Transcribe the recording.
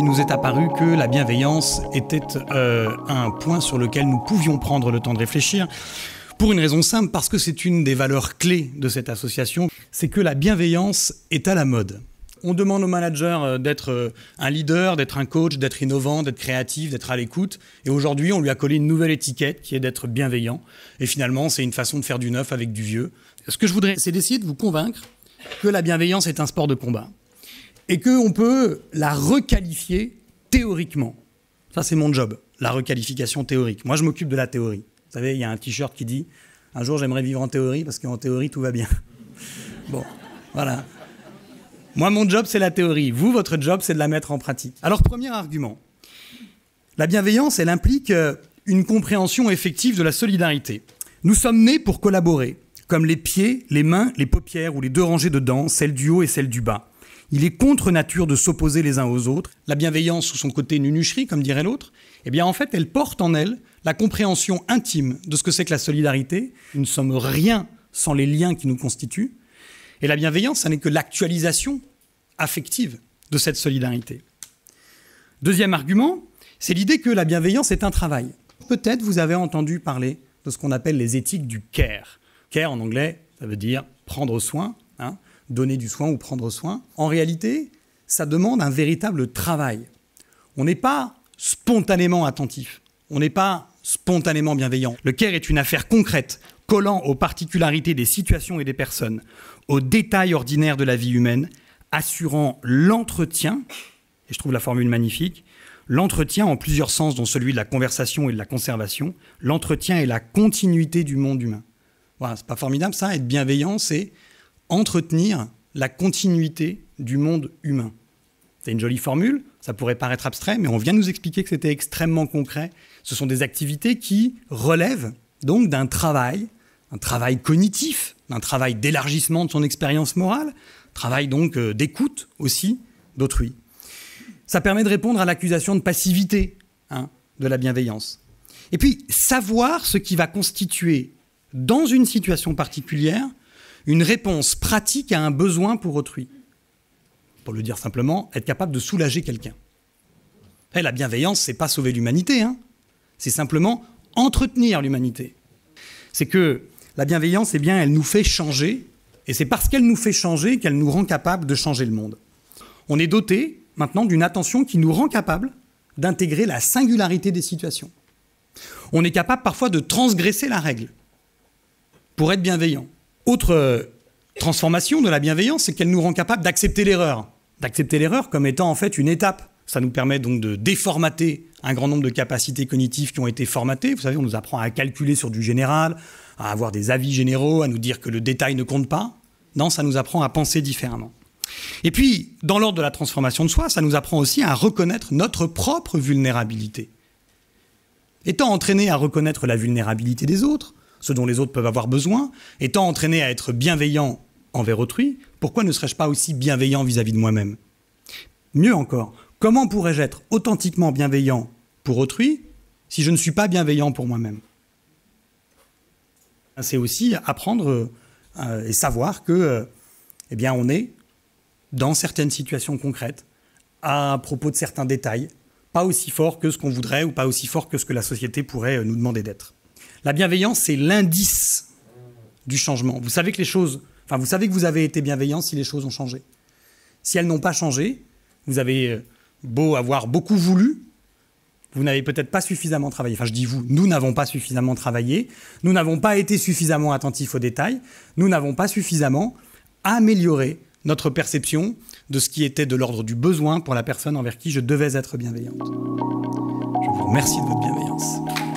il nous est apparu que la bienveillance était un point sur lequel nous pouvions prendre le temps de réfléchir. Pour une raison simple, parce que c'est une des valeurs clés de cette association, c'est que la bienveillance est à la mode. On demande aux managers d'être un leader, d'être un coach, d'être innovant, d'être créatif, d'être à l'écoute. Et aujourd'hui, on lui a collé une nouvelle étiquette qui est d'être bienveillant. Et finalement, c'est une façon de faire du neuf avec du vieux. Ce que je voudrais, c'est d'essayer de vous convaincre que la bienveillance est un sport de combat. Et qu'on peut la requalifier théoriquement. Ça, c'est mon job, la requalification théorique. Moi, je m'occupe de la théorie. Vous savez, il y a un t-shirt qui dit « Un jour, j'aimerais vivre en théorie, parce qu'en théorie, tout va bien. » Bon, voilà. Moi, mon job, c'est la théorie. Vous, votre job, c'est de la mettre en pratique. Alors, premier argument. La bienveillance, elle implique une compréhension effective de la solidarité. Nous sommes nés pour collaborer, comme les pieds, les mains, les paupières ou les deux rangées de dents, celle du haut et celle du bas. Il est contre nature de s'opposer les uns aux autres. La bienveillance, sous son côté nunucherie, comme dirait l'autre, eh bien, en fait, elle porte en elle la compréhension intime de ce que c'est que la solidarité. Nous ne sommes rien sans les liens qui nous constituent. Et la bienveillance, ça n'est que l'actualisation affective de cette solidarité. Deuxième argument, c'est l'idée que la bienveillance est un travail. Peut-être vous avez entendu parler de ce qu'on appelle les éthiques du care. Care, en anglais, ça veut dire prendre soin, donner du soin ou prendre soin. En réalité, ça demande un véritable travail. On n'est pas spontanément attentif. On n'est pas spontanément bienveillant. Le care est une affaire concrète, collant aux particularités des situations et des personnes, aux détails ordinaires de la vie humaine, assurant l'entretien, et je trouve la formule magnifique, l'entretien en plusieurs sens, dont celui de la conversation et de la conservation, l'entretien et la continuité du monde humain. Voilà, c'est pas formidable ça, être bienveillant, c'est entretenir la continuité du monde humain. C'est une jolie formule, ça pourrait paraître abstrait, mais on vient nous expliquer que c'était extrêmement concret. Ce sont des activités qui relèvent donc d'un travail, un travail cognitif, un travail d'élargissement de son expérience morale, travail donc d'écoute aussi d'autrui. Ça permet de répondre à l'accusation de passivité de la bienveillance. Et puis, savoir ce qui va constituer, dans une situation particulière, une réponse pratique à un besoin pour autrui. Pour le dire simplement, être capable de soulager quelqu'un. Et la bienveillance, c'est pas sauver l'humanité, c'est simplement entretenir l'humanité. C'est que la bienveillance, eh bien, elle nous fait changer, et c'est parce qu'elle nous fait changer qu'elle nous rend capable de changer le monde. On est doté maintenant d'une attention qui nous rend capable d'intégrer la singularité des situations. On est capable parfois de transgresser la règle pour être bienveillant. Autre transformation de la bienveillance, c'est qu'elle nous rend capable d'accepter l'erreur. D'accepter l'erreur comme étant en fait une étape. Ça nous permet donc de déformater un grand nombre de capacités cognitives qui ont été formatées. Vous savez, on nous apprend à calculer sur du général, à avoir des avis généraux, à nous dire que le détail ne compte pas. Non, ça nous apprend à penser différemment. Et puis, dans l'ordre de la transformation de soi, ça nous apprend aussi à reconnaître notre propre vulnérabilité. Étant entraîné à reconnaître la vulnérabilité des autres, ce dont les autres peuvent avoir besoin, étant entraîné à être bienveillant envers autrui, pourquoi ne serais-je pas aussi bienveillant vis-à-vis de moi-même ? Mieux encore, comment pourrais-je être authentiquement bienveillant pour autrui si je ne suis pas bienveillant pour moi-même ? C'est aussi apprendre et savoir que, eh bien, on est dans certaines situations concrètes, à propos de certains détails, pas aussi fort que ce qu'on voudrait ou pas aussi fort que ce que la société pourrait nous demander d'être. La bienveillance, c'est l'indice du changement. Vous savez que les choses, vous savez que vous avez été bienveillant si les choses ont changé. Si elles n'ont pas changé, vous avez beau avoir beaucoup voulu, vous n'avez peut-être pas suffisamment travaillé. Enfin, je dis vous, nous n'avons pas suffisamment travaillé, nous n'avons pas été suffisamment attentifs aux détails, nous n'avons pas suffisamment amélioré notre perception de ce qui était de l'ordre du besoin pour la personne envers qui je devais être bienveillante. Je vous remercie de votre bienveillance.